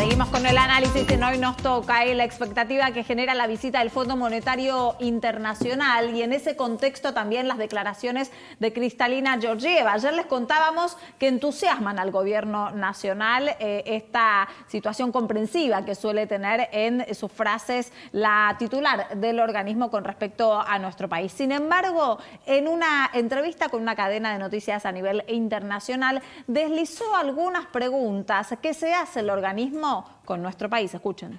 Seguimos con el análisis y hoy nos toca la expectativa que genera la visita del Fondo Monetario Internacional y en ese contexto también las declaraciones de Kristalina Georgieva. Ayer les contábamos que entusiasman al gobierno nacional esta situación comprensiva que suele tener en sus frases la titular del organismo con respecto a nuestro país. Sin embargo, en una entrevista con una cadena de noticias a nivel internacional, deslizó algunas preguntas que se hace el organismo con nuestro país. Escuchen.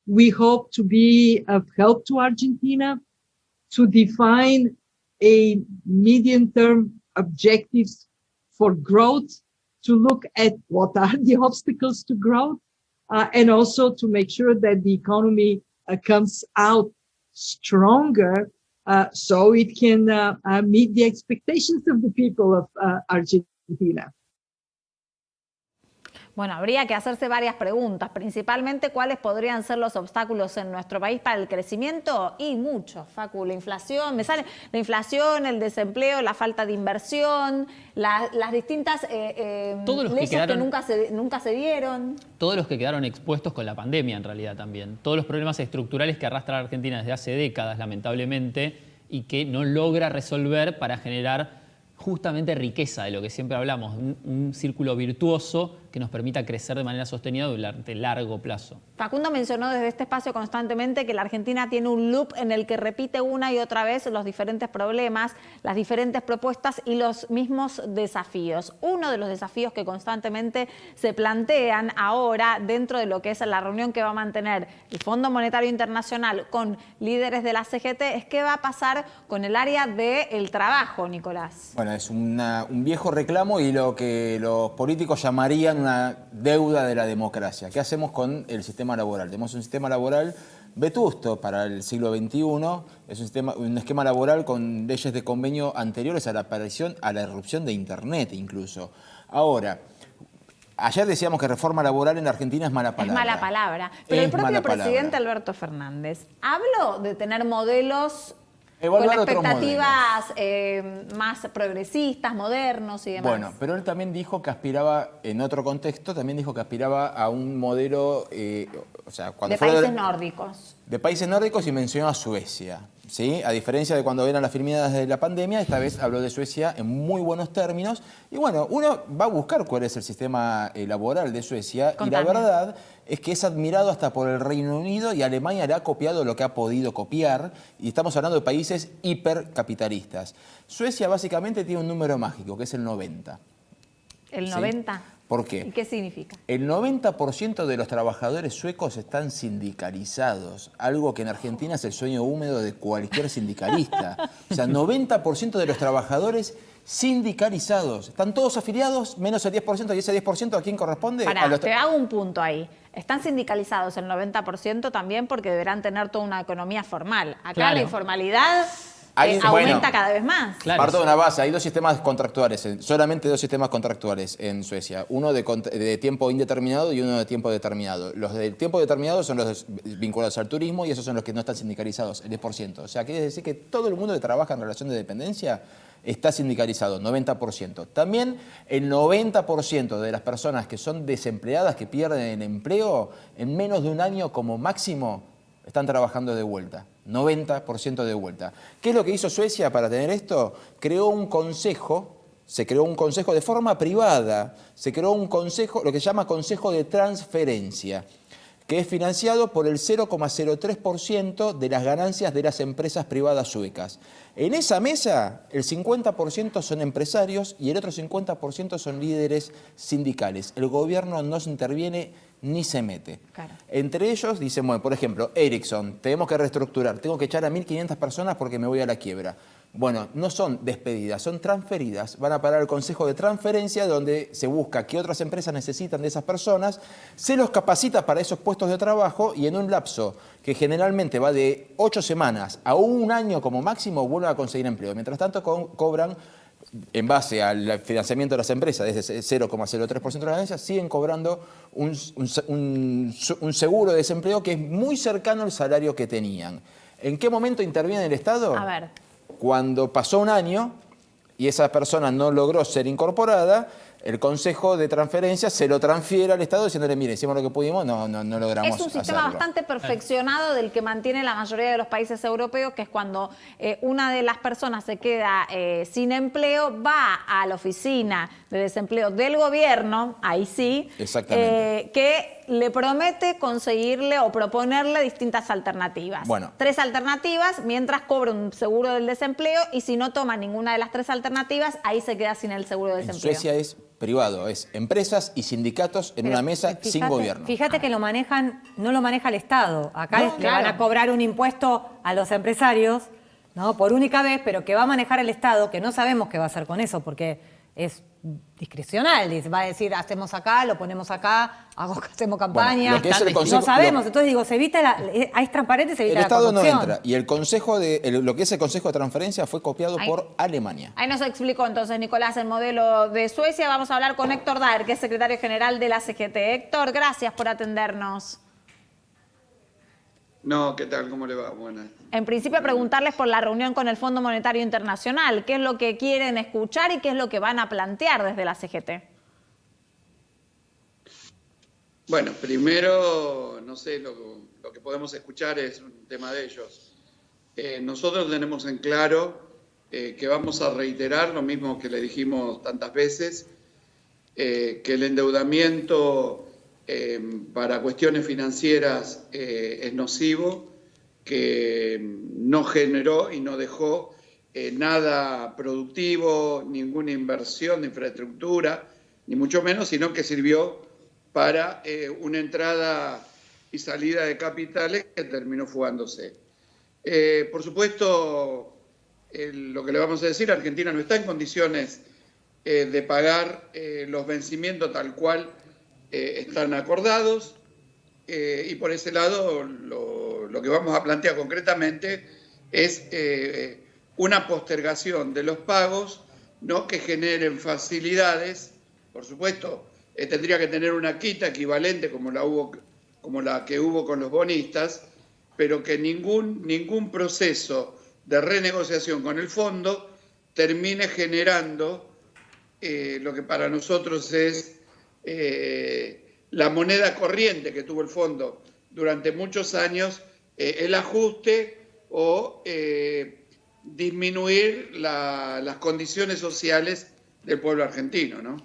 We hope to be of help to Argentina to define a medium-term objectives for growth, to look at what are the obstacles to growth, and also to make sure that the economy comes out stronger so it can meet the expectations of the people of Argentina. Bueno, habría que hacerse varias preguntas, principalmente cuáles podrían ser los obstáculos en nuestro país para el crecimiento y muchos, Facu, la inflación, me sale la inflación, el desempleo, la falta de inversión, las distintas leyes que nunca se dieron. Todos los que quedaron expuestos con la pandemia en realidad también, todos los problemas estructurales que arrastra la Argentina desde hace décadas lamentablemente y que no logra resolver para generar justamente riqueza, de lo que siempre hablamos, un círculo virtuoso que nos permita crecer de manera sostenida durante largo plazo. Facundo mencionó desde este espacio constantemente que la Argentina tiene un loop en el que repite una y otra vez los diferentes problemas, las diferentes propuestas y los mismos desafíos. Uno de los desafíos que constantemente se plantean ahora dentro de lo que es la reunión que va a mantener el Fondo Monetario Internacional con líderes de la CGT es qué va a pasar con el área del trabajo, Nicolás. Bueno, es un viejo reclamo y lo que los políticos llamarían una deuda de la democracia. ¿Qué hacemos con el sistema laboral? Tenemos un sistema laboral vetusto para el siglo XXI, es un esquema laboral con leyes de convenio anteriores a la aparición, a la irrupción de Internet incluso. Ahora, ayer decíamos que reforma laboral en Argentina es mala palabra. Es mala palabra. Pero el propio presidente Alberto Fernández habló de tener modelos con expectativas más progresistas, modernos y demás. Bueno, pero él también dijo que aspiraba, en otro contexto, también dijo que aspiraba a un modelo... o sea, cuando de países nórdicos. De países nórdicos y mencionó a Suecia, ¿sí? A diferencia de cuando eran las firmadas de la pandemia, esta vez habló de Suecia en muy buenos términos. Y bueno, uno va a buscar cuál es el sistema laboral de Suecia. Contame. Y la verdad es que es admirado hasta por el Reino Unido y Alemania le ha copiado lo que ha podido copiar. Y estamos hablando de países hipercapitalistas. Suecia básicamente tiene un número mágico, que es el 90. ¿El 90? ¿Sí? ¿Por qué? ¿Y qué significa? El 90% de los trabajadores suecos están sindicalizados, algo que en Argentina es el sueño húmedo de cualquier sindicalista. O sea, 90% de los trabajadores sindicalizados. Están todos afiliados, menos el 10%, y ese 10% ¿a quién corresponde? Te hago un punto ahí. Están sindicalizados el 90% también porque deberán tener toda una economía formal. Acá la informalidad... aumenta cada vez más. Claro. Parto de una base, hay dos sistemas contractuales, solamente dos sistemas contractuales en Suecia. Uno de tiempo indeterminado y uno de tiempo determinado. Los de tiempo determinado son los vinculados al turismo y esos son los que no están sindicalizados, el 10%. O sea, quiere decir que todo el mundo que trabaja en relación de dependencia está sindicalizado, 90%. También el 90% de las personas que son desempleadas, que pierden el empleo, en menos de un año como máximo, están trabajando de vuelta. 90% de vuelta. ¿Qué es lo que hizo Suecia para tener esto? Creó un consejo, se creó un consejo de forma privada, se creó un consejo, lo que se llama consejo de transferencia, que es financiado por el 0,03% de las ganancias de las empresas privadas suecas. En esa mesa, el 50% son empresarios y el otro 50% son líderes sindicales. El gobierno no se interviene ni se mete. Claro. Entre ellos dicen, bueno, por ejemplo, Ericsson, tenemos que reestructurar, tengo que echar a 1.500 personas porque me voy a la quiebra. Bueno, no son despedidas, son transferidas. Van a parar al Consejo de Transferencia donde se busca qué otras empresas necesitan de esas personas, se los capacita para esos puestos de trabajo y en un lapso que generalmente va de 8 semanas a un año como máximo vuelven a conseguir empleo. Mientras tanto cobran, en base al financiamiento de las empresas, desde 0,03% de las ganancias, siguen cobrando un seguro de desempleo que es muy cercano al salario que tenían. ¿En qué momento interviene el Estado? A ver. Cuando pasó un año y esa persona no logró ser incorporada, el Consejo de Transferencias se lo transfiere al Estado diciéndole, mire, hicimos lo que pudimos, no logramos Es un sistema hacerlo. bastante perfeccionado del que mantiene la mayoría de los países europeos, que es cuando una de las personas se queda sin empleo, va a la oficina de desempleo del gobierno, ahí sí, Exactamente. que le promete conseguirle o proponerle distintas alternativas. Bueno. 3 alternativas, mientras cobra un seguro del desempleo, y si no toma ninguna de las 3 alternativas, ahí se queda sin el seguro de En desempleo. Suecia es privado, es empresas y sindicatos en una mesa sin gobierno. Fíjate que lo manejan, no lo maneja el Estado. Acá No, le van claro. a cobrar un impuesto a los empresarios, ¿no? Por única vez, pero que va a manejar el Estado, que no sabemos qué va a hacer con eso, porque es discrecional. Va a decir, hacemos acá, lo ponemos acá, hacemos campaña. Bueno, lo que es el Consejo- no sabemos. Entonces digo, se evita es transparente, se evita El la Estado no corrupción. entra y lo que es el Consejo de Transferencia fue copiado por Alemania. Ahí nos explicó entonces Nicolás el modelo de Suecia. Vamos a hablar con Héctor Daer, que es secretario general de la CGT. Héctor, gracias por atendernos. No, ¿qué tal? ¿Cómo le va? Buenas. En principio, preguntarles por la reunión con el Fondo Monetario Internacional. ¿Qué es lo que quieren escuchar y qué es lo que van a plantear desde la CGT? Bueno, primero, no sé, lo que podemos escuchar es un tema de ellos. Nosotros tenemos en claro que vamos a reiterar lo mismo que le dijimos tantas veces, que el endeudamiento para cuestiones financieras es nocivo, que no generó y no dejó nada productivo, ninguna inversión de infraestructura, ni mucho menos, sino que sirvió para una entrada y salida de capitales que terminó fugándose. Por supuesto, lo que le vamos a decir, Argentina no está en condiciones de pagar los vencimientos tal cual están acordados, y por ese lado lo que vamos a plantear concretamente es una postergación de los pagos, ¿no?, que generen facilidades. Por supuesto, tendría que tener una quita equivalente como la que hubo con los bonistas, pero que ningún proceso de renegociación con el fondo termine generando lo que para nosotros es la moneda corriente que tuvo el fondo durante muchos años, el ajuste o disminuir las condiciones sociales del pueblo argentino, ¿no?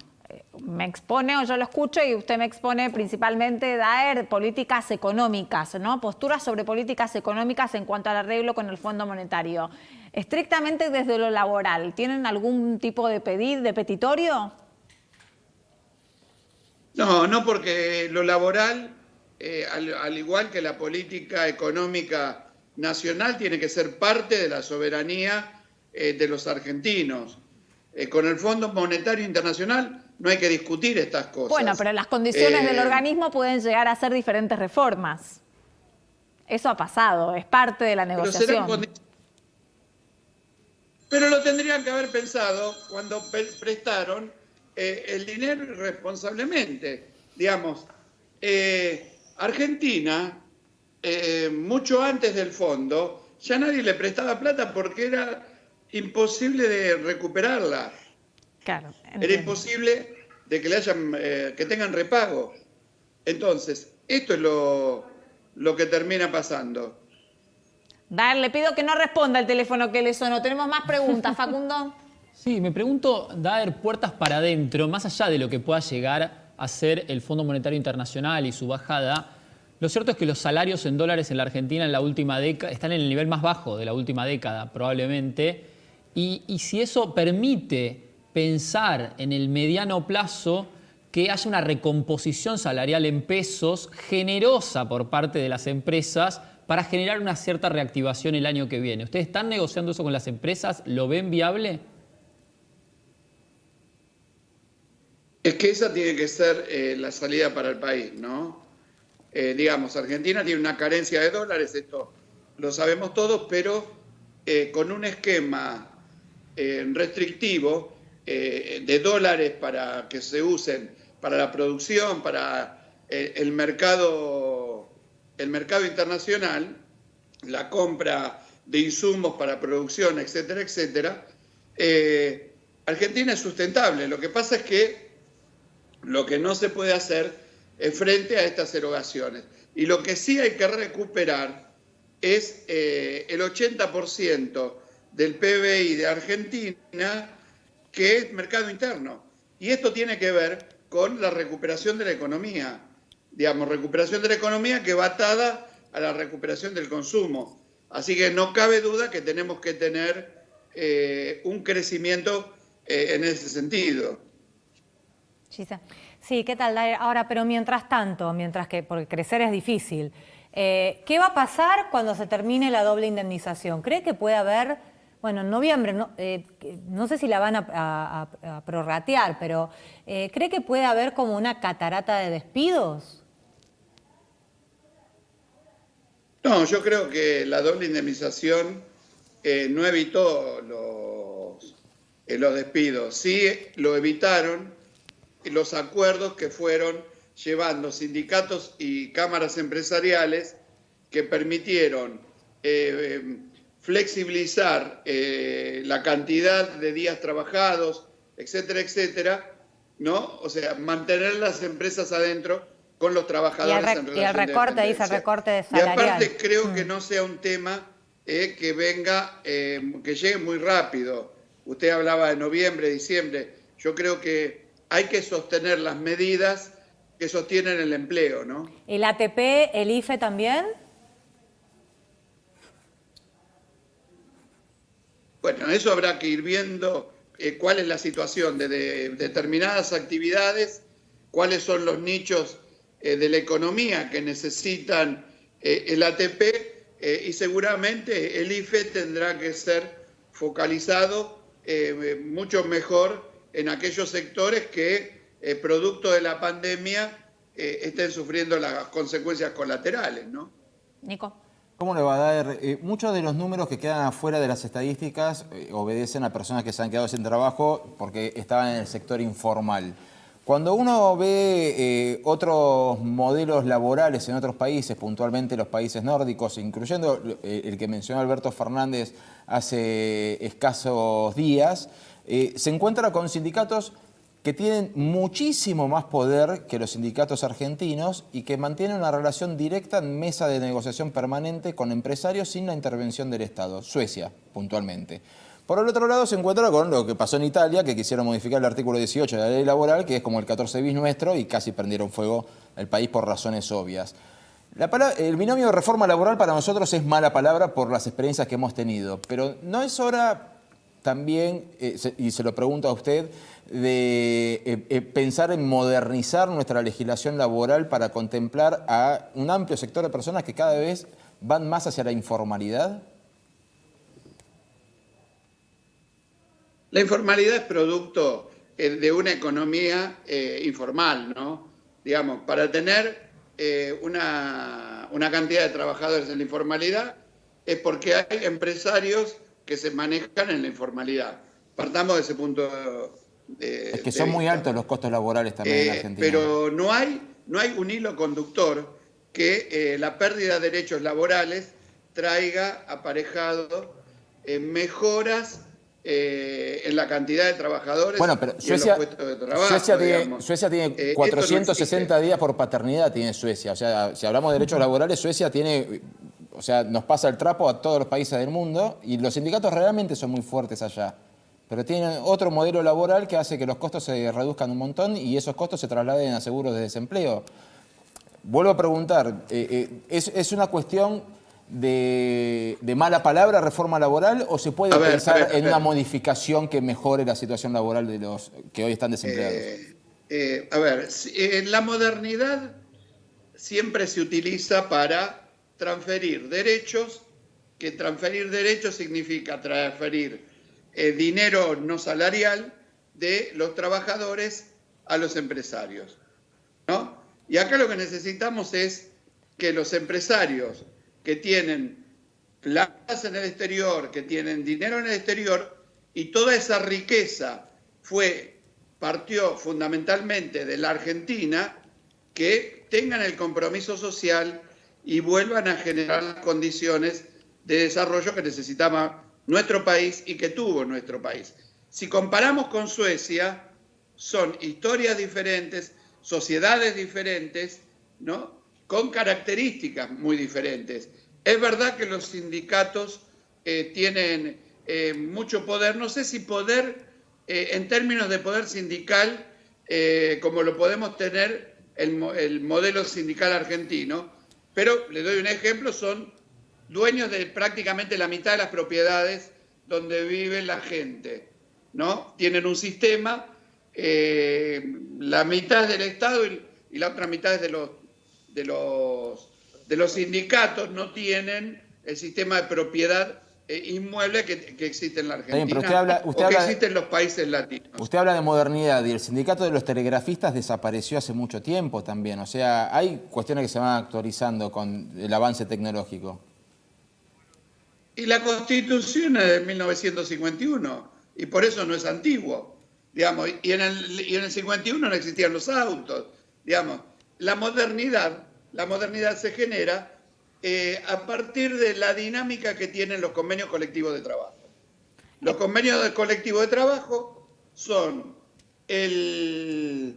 Me expone, o yo lo escucho, y usted me expone principalmente, Daer, políticas económicas, ¿no? Posturas sobre políticas económicas en cuanto al arreglo con el Fondo Monetario. Estrictamente desde lo laboral, ¿tienen algún tipo de petitorio? No, porque lo laboral, al igual que la política económica nacional, tiene que ser parte de la soberanía de los argentinos. Con el Fondo Monetario Internacional no hay que discutir estas cosas. Bueno, pero las condiciones del organismo pueden llegar a ser diferentes reformas. Eso ha pasado, es parte de la negociación. Pero lo tendrían que haber pensado cuando prestaron el dinero irresponsablemente. Digamos, Argentina, mucho antes del fondo, ya nadie le prestaba plata porque era imposible de recuperarla. Claro, Era imposible de que tengan repago. Entonces, esto es lo que termina pasando. Daer, le pido que no responda el teléfono que le sonó. Tenemos más preguntas, Facundo. Sí, me pregunto, Daer, puertas para adentro, más allá de lo que pueda llegar a ser el Fondo Monetario Internacional y su bajada, lo cierto es que los salarios en dólares en la Argentina en la última década están en el nivel más bajo de la última década, probablemente. Y si eso permite pensar en el mediano plazo que haya una recomposición salarial en pesos generosa por parte de las empresas para generar una cierta reactivación el año que viene. ¿Ustedes están negociando eso con las empresas? ¿Lo ven viable? Es que esa tiene que ser la salida para el país, ¿no? Digamos, Argentina tiene una carencia de dólares, esto lo sabemos todos, pero con un esquema restrictivo de dólares para que se usen para la producción, para el mercado internacional, la compra de insumos para producción, etcétera, etcétera, Argentina es sustentable. Lo que pasa es que Lo que no se puede hacer es frente a estas erogaciones. Y lo que sí hay que recuperar es el 80% del PBI de Argentina, que es mercado interno. Y esto tiene que ver con la recuperación de la economía. Digamos, recuperación de la economía que va atada a la recuperación del consumo. Así que no cabe duda que tenemos que tener un crecimiento en ese sentido. Gisa. Sí, ¿qué tal, Dair? Ahora, pero mientras tanto, porque crecer es difícil, ¿qué va a pasar cuando se termine la doble indemnización? ¿Cree que puede haber, bueno, en noviembre, no sé si la van a prorratear, pero ¿cree que puede haber como una catarata de despidos? No, yo creo que la doble indemnización no evitó los despidos. Sí lo evitaron los acuerdos que fueron llevando sindicatos y cámaras empresariales que permitieron flexibilizar la cantidad de días trabajados, etcétera, etcétera, ¿no? O sea, mantener las empresas adentro con los trabajadores en relación y el recorte, dice el recorte de salarial. Y aparte creo que no sea un tema que venga, que llegue muy rápido. Usted hablaba de noviembre, diciembre. Yo creo que hay que sostener las medidas que sostienen el empleo, ¿no? ¿El ATP, el IFE también? Bueno, eso habrá que ir viendo cuál es la situación de determinadas actividades, cuáles son los nichos de la economía que necesitan el ATP y seguramente el IFE tendrá que ser focalizado mucho mejor en aquellos sectores que, producto de la pandemia, estén sufriendo las consecuencias colaterales, ¿no? Nico. ¿Cómo le va a dar? Muchos de los números que quedan afuera de las estadísticas obedecen a personas que se han quedado sin trabajo porque estaban en el sector informal. Cuando uno ve otros modelos laborales en otros países, puntualmente los países nórdicos, incluyendo el que mencionó Alberto Fernández hace escasos días, se encuentra con sindicatos que tienen muchísimo más poder que los sindicatos argentinos y que mantienen una relación directa en mesa de negociación permanente con empresarios sin la intervención del Estado. Suecia, puntualmente. Por el otro lado se encuentra con lo que pasó en Italia, que quisieron modificar el artículo 18 de la ley laboral, que es como el 14 bis nuestro, y casi prendieron fuego el país por razones obvias. El binomio de reforma laboral para nosotros es mala palabra por las experiencias que hemos tenido, pero ¿no es hora también, y se lo pregunto a usted, de pensar en modernizar nuestra legislación laboral para contemplar a un amplio sector de personas que cada vez van más hacia la informalidad? La informalidad es producto de una economía informal, ¿no? Digamos, para tener una cantidad de trabajadores en la informalidad es porque hay empresarios que se manejan en la informalidad. Partamos de ese punto es que son muy altos los costos laborales también en Argentina. Pero no hay un hilo conductor que la pérdida de derechos laborales traiga aparejado mejoras en la cantidad de trabajadores. Bueno, pero y en los puestos de trabajo. Suecia tiene 460 días por paternidad, tiene Suecia. O sea, si hablamos de derechos laborales, Suecia tiene, o sea, nos pasa el trapo a todos los países del mundo y los sindicatos realmente son muy fuertes allá. Pero tienen otro modelo laboral que hace que los costos se reduzcan un montón y esos costos se trasladen a seguros de desempleo. Vuelvo a preguntar, ¿es una cuestión de mala palabra reforma laboral o se puede pensar en una modificación que mejore la situación laboral de los que hoy están desempleados? En la modernidad siempre se utiliza para transferir derechos, que transferir derechos significa transferir dinero no salarial de los trabajadores a los empresarios, ¿no? Y acá lo que necesitamos es que los empresarios que tienen plazas en el exterior, que tienen dinero en el exterior, y toda esa riqueza partió fundamentalmente de la Argentina, que tengan el compromiso social y vuelvan a generar las condiciones de desarrollo que necesitaba nuestro país y que tuvo nuestro país. Si comparamos con Suecia, son historias diferentes, sociedades diferentes, ¿no? Con características muy diferentes. Es verdad que los sindicatos tienen mucho poder, no sé si poder en términos de poder sindical, como lo podemos tener el modelo sindical argentino, pero le doy un ejemplo, son dueños de prácticamente la mitad de las propiedades donde vive la gente, ¿no? Tienen un sistema, la mitad es del Estado y la otra mitad es de los sindicatos, no tienen el sistema de propiedad inmueble que existe en la Argentina, bien, pero usted o que habla existe en los países latinos. Usted habla de modernidad y el sindicato de los telegrafistas desapareció hace mucho tiempo también. O sea, hay cuestiones que se van actualizando con el avance tecnológico. Y la Constitución es de 1951, y por eso no es antiguo, digamos. Y en el 51 no existían los autos, digamos. La modernidad se genera a partir de la dinámica que tienen los convenios colectivos de trabajo. Los convenios colectivos de trabajo son el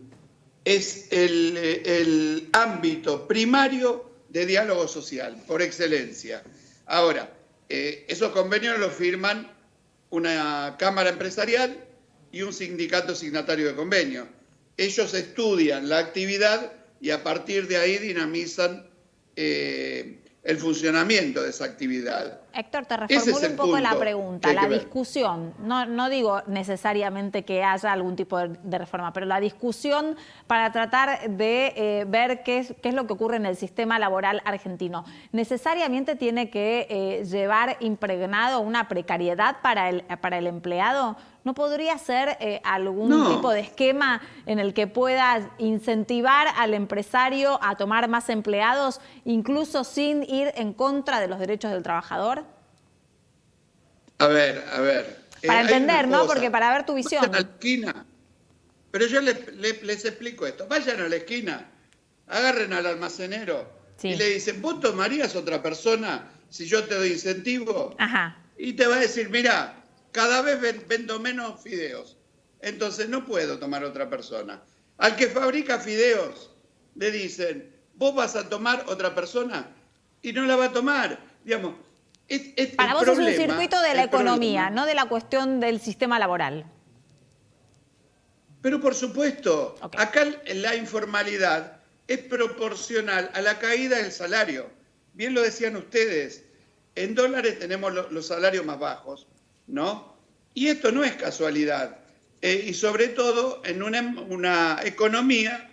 ámbito primario de diálogo social, por excelencia. Ahora, esos convenios los firman una cámara empresarial y un sindicato signatario de convenio. Ellos estudian la actividad y a partir de ahí dinamizan el funcionamiento de esa actividad. Héctor, te Ese es reformulo el un poco la punto pregunta, que hay la que ver. discusión, no digo necesariamente que haya algún tipo de reforma, pero la discusión para tratar de ver qué es lo que ocurre en el sistema laboral argentino, ¿necesariamente tiene que llevar impregnado una precariedad para el empleado? ¿No podría ser algún tipo de esquema en el que pueda incentivar al empresario a tomar más empleados, incluso sin ir en contra de los derechos del trabajador? A ver. Para hay entender, una ¿no? cosa. Porque para ver tu visión. Vayan a la esquina. Pero yo les explico esto. Vayan a la esquina, agarren al almacenero Sí. y le dicen, ¿vos tomarías otra persona si yo te doy incentivo? Ajá. Y te va a decir, mira, cada vez vendo menos fideos, entonces no puedo tomar otra persona. Al que fabrica fideos le dicen, ¿vos vas a tomar otra persona? Y no la va a tomar. Digamos, Para vos es un circuito de la economía, no de la cuestión del sistema laboral. Pero por supuesto, Ok. acá la informalidad es proporcional a la caída del salario. Bien lo decían ustedes, en dólares tenemos los salarios más bajos, ¿no? Y esto no es casualidad. Y sobre todo en una economía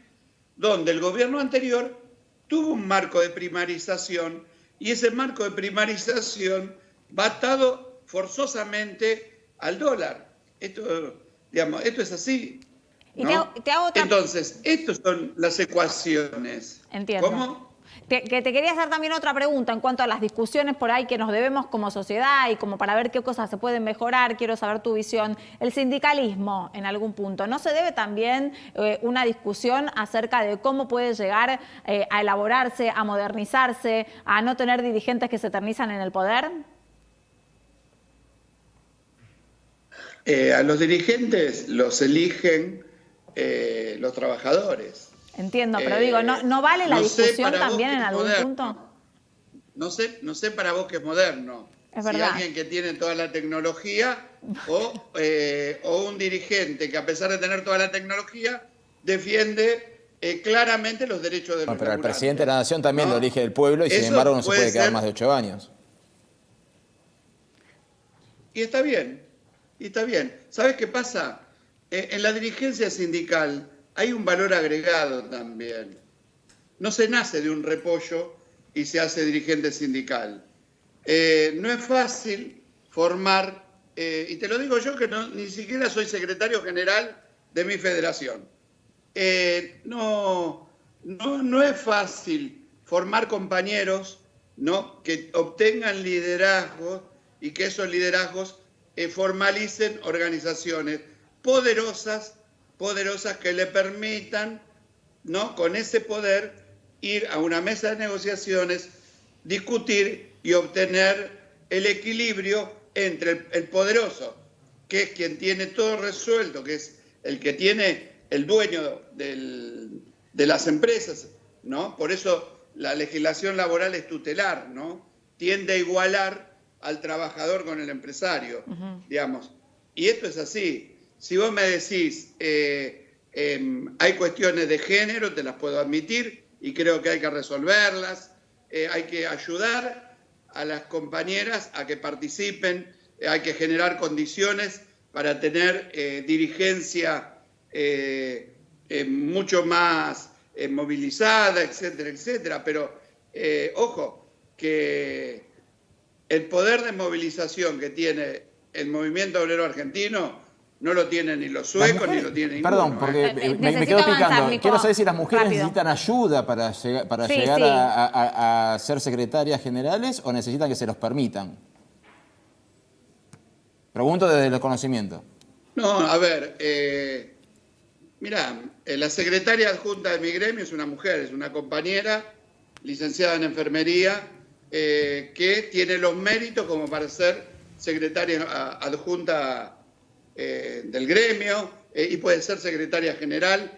donde el gobierno anterior tuvo un marco de primarización y ese marco de primarización va atado forzosamente al dólar. Esto es así, ¿no? Y te hago otra... Entonces, estas son las ecuaciones. Entiendo. ¿Cómo? Que te quería hacer también otra pregunta en cuanto a las discusiones por ahí que nos debemos como sociedad y como para ver qué cosas se pueden mejorar. Quiero saber tu visión. El sindicalismo, en algún punto, ¿no se debe también una discusión acerca de cómo puede llegar a elaborarse, a modernizarse, a no tener dirigentes que se eternizan en el poder? A los dirigentes los eligen los trabajadores. Entiendo, pero digo, ¿no vale la No sé discusión para vos también qué en es algún moderno. punto? No sé para vos qué es moderno. Es si verdad. alguien que tiene toda la tecnología o un dirigente que a pesar de tener toda la tecnología defiende claramente los derechos de los Pero el laburantes, presidente de la Nación también ¿no? lo elige el pueblo y sin Eso embargo no se puede puede quedar ser- más de 8 años. Y está bien, ¿Sabes qué pasa? En la dirigencia sindical hay un valor agregado también. No se nace de un repollo y se hace dirigente sindical. No es fácil formar, y te lo digo yo que ni siquiera soy secretario general de mi federación. No es fácil formar compañeros, ¿no?, que obtengan liderazgos y que esos liderazgos formalicen organizaciones poderosas que le permitan, ¿no?, con ese poder ir a una mesa de negociaciones, discutir y obtener el equilibrio entre el poderoso, que es quien tiene todo resuelto, que es el que tiene el dueño de las empresas, ¿no? Por eso la legislación laboral es tutelar, ¿no? Tiende a igualar al trabajador con el empresario, digamos. Y esto es así. Si vos me decís, hay cuestiones de género, te las puedo admitir y creo que hay que resolverlas. Hay que ayudar a las compañeras a que participen, hay que generar condiciones para tener dirigencia mucho más movilizada, etcétera, etcétera. Pero, ojo, que el poder de movilización que tiene el movimiento obrero argentino no lo tienen ni los suecos ni lo tienen ninguno. Perdón, porque me Necesito quedo avanzar, picando. Nico. Quiero saber si las mujeres Rápido. necesitan ayuda para Sí, llegar sí. a ser secretarias generales o necesitan que se los permitan. Pregunto desde el conocimiento. No, a ver, mirá, la secretaria adjunta de mi gremio es una mujer, es una compañera licenciada en enfermería que tiene los méritos como para ser secretaria adjunta del gremio y puede ser secretaria general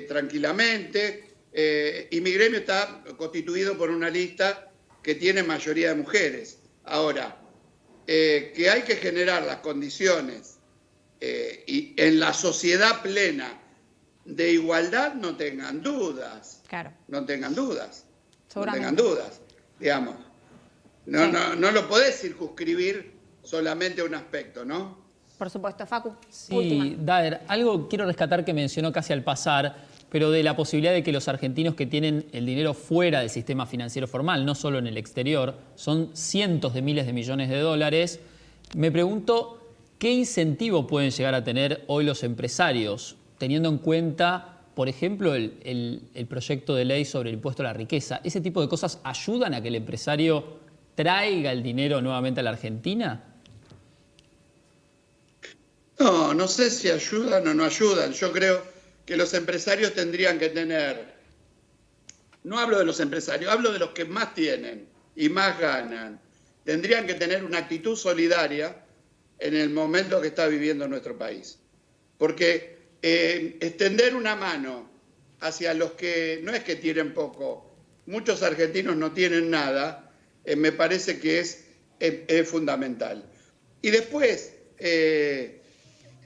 tranquilamente. Y mi gremio está constituido por una lista que tiene mayoría de mujeres. Ahora, que hay que generar las condiciones y en la sociedad plena de igualdad, no tengan dudas. Claro. No tengan dudas. No Seguramente. tengan dudas, digamos. No lo podés circunscribir solamente a un aspecto, ¿no? Por supuesto, Facu. Sí, Última. Daer, algo quiero rescatar que mencionó casi al pasar, pero de la posibilidad de que los argentinos que tienen el dinero fuera del sistema financiero formal, no solo en el exterior, son cientos de miles de millones de dólares. Me pregunto, ¿qué incentivo pueden llegar a tener hoy los empresarios, teniendo en cuenta, por ejemplo, el proyecto de ley sobre el impuesto a la riqueza? ¿Ese tipo de cosas ayudan a que el empresario traiga el dinero nuevamente a la Argentina? No sé si ayudan o no ayudan. Yo creo que los empresarios tendrían que tener, no hablo de los empresarios, hablo de los que más tienen y más ganan. Tendrían que tener una actitud solidaria en el momento que está viviendo nuestro país. Porque extender una mano hacia los que no es que tienen poco, muchos argentinos no tienen nada, me parece que es fundamental. Y después,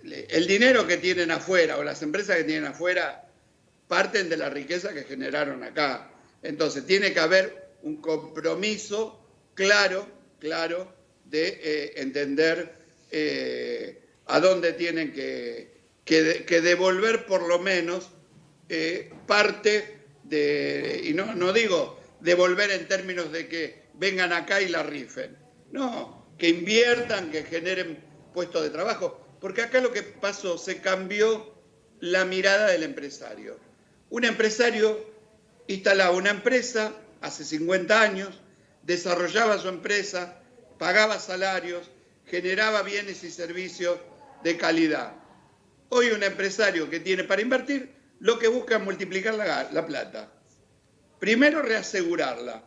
el dinero que tienen afuera o las empresas que tienen afuera parten de la riqueza que generaron acá. Entonces tiene que haber un compromiso claro de entender a dónde tienen que devolver por lo menos parte de, y no digo devolver en términos de que vengan acá y la rifen, no, que inviertan, que generen puestos de trabajo. Porque acá lo que pasó, se cambió la mirada del empresario. Un empresario instalaba una empresa hace 50 años, desarrollaba su empresa, pagaba salarios, generaba bienes y servicios de calidad. Hoy un empresario que tiene para invertir, lo que busca es multiplicar la plata. Primero reasegurarla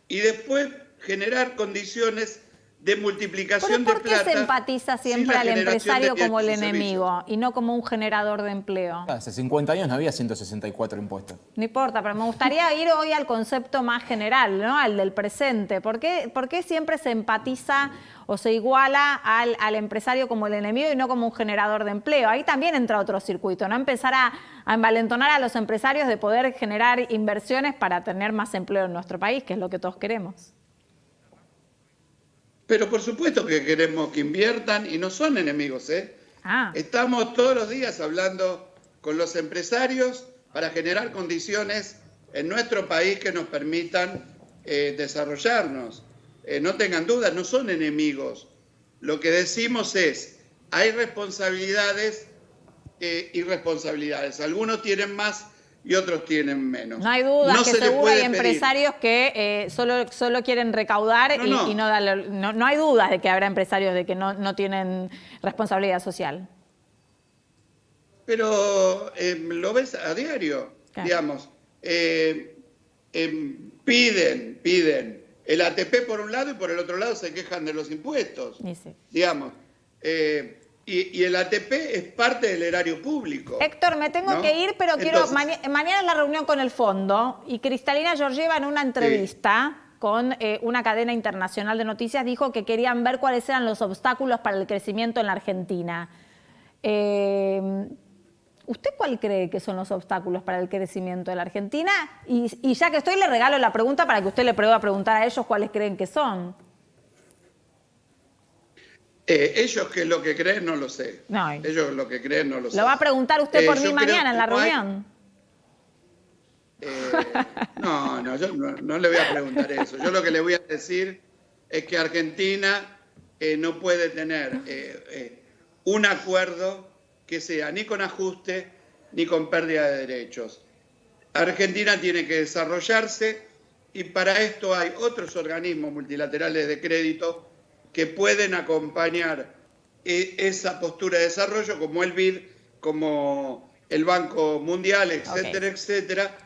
y después generar condiciones de multiplicación de ¿Por qué plata. se empatiza siempre al empresario como el enemigo y no como un generador de empleo? Hace 50 años no había 164 impuestos. No importa, pero me gustaría ir hoy al concepto más general, ¿no? Al del presente. ¿Por qué siempre se empatiza o se iguala al empresario como el enemigo y no como un generador de empleo? Ahí también entra otro circuito, ¿no? Empezar a envalentonar a los empresarios de poder generar inversiones para tener más empleo en nuestro país, que es lo que todos queremos. Pero por supuesto que queremos que inviertan y no son enemigos, ¿eh? Estamos todos los días hablando con los empresarios para generar condiciones en nuestro país que nos permitan desarrollarnos. No tengan dudas, no son enemigos. Lo que decimos es, hay responsabilidades y responsabilidades. Algunos tienen más y otros tienen menos. No hay duda que seguro hay pedir. empresarios que solo quieren recaudar y no darle. No hay dudas de que habrá empresarios de que no tienen responsabilidad social. Pero lo ves a diario, claro. Digamos. Piden el ATP por un lado y por el otro lado se quejan de los impuestos. Sí. Digamos. y el ATP es parte del erario público. Héctor, me tengo ¿no? que ir, pero quiero Entonces, mañana es la reunión con el fondo y Cristalina Georgieva en una entrevista con una cadena internacional de noticias dijo que querían ver cuáles eran los obstáculos para el crecimiento en la Argentina. ¿Usted cuál cree que son los obstáculos para el crecimiento de la Argentina? Y ya que estoy, le regalo la pregunta para que usted le pruebe a preguntar a ellos cuáles creen que son. ellos que lo que creen no lo sé. No. Ellos lo que creen no lo sé. Lo va a preguntar usted por mí yo creo mañana en la que no hay- reunión. No, yo no le voy a preguntar eso. Yo lo que le voy a decir es que Argentina no puede tener un acuerdo que sea ni con ajuste ni con pérdida de derechos. Argentina tiene que desarrollarse y para esto hay otros organismos multilaterales de crédito que pueden acompañar esa postura de desarrollo, como el BID, como el Banco Mundial, etcétera, etcétera,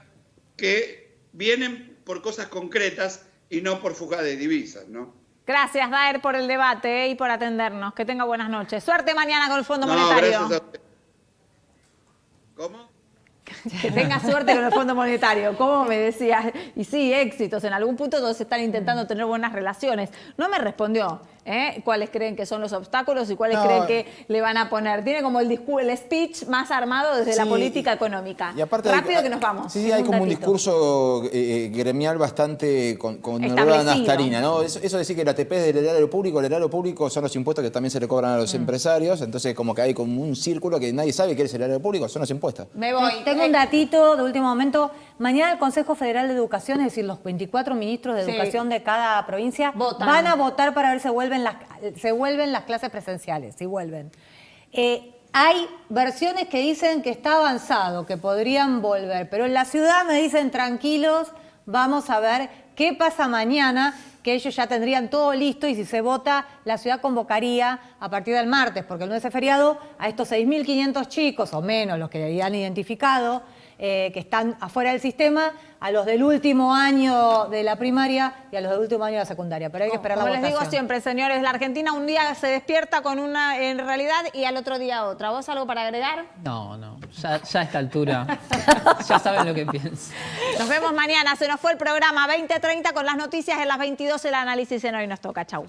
que vienen por cosas concretas y no por fuga de divisas, ¿no? Gracias, Daer, por el debate y por atendernos. Que tenga buenas noches. Suerte mañana con el Fondo No, Monetario. gracias a usted. ¿Cómo? Que tenga suerte con el Fondo Monetario. ¿Cómo me decías? Y sí, éxitos. En algún punto todos están intentando tener buenas relaciones. No me respondió cuáles creen que son los obstáculos y cuáles creen que le van a poner. Tiene como el speech más armado desde la política económica. Y aparte Rápido que nos vamos. Sí, hay como un datito. discurso gremial bastante con olor a Establecido. naftalina, ¿no? Eso de decir que el ATP es del erario público, el erario público son los impuestos que también se le cobran a los empresarios, entonces como que hay como un círculo que nadie sabe qué es el erario público, son los impuestos. Me voy. Tengo un datito de último momento. Mañana el Consejo Federal de Educación, es decir, los 24 ministros de Sí. educación de cada provincia, Votan. van a votar para ver si se vuelven las clases presenciales, si vuelven. Hay versiones que dicen que está avanzado, que podrían volver, pero en la ciudad me dicen tranquilos, vamos a ver qué pasa mañana, que ellos ya tendrían todo listo y si se vota, la ciudad convocaría a partir del martes, porque el lunes es feriado, a estos 6.500 chicos, o menos los que habían identificado, que están afuera del sistema, a los del último año de la primaria y a los del último año de la secundaria. Pero hay que esperar la Como les votación. digo siempre, señores, la Argentina un día se despierta con una en realidad y al otro día otra. ¿Vos algo para agregar? No, ya a esta altura ya saben lo que pienso. Nos vemos mañana. Se nos fue el programa 20:30 con las noticias en las 22 el análisis en Hoy Nos Toca. Chau.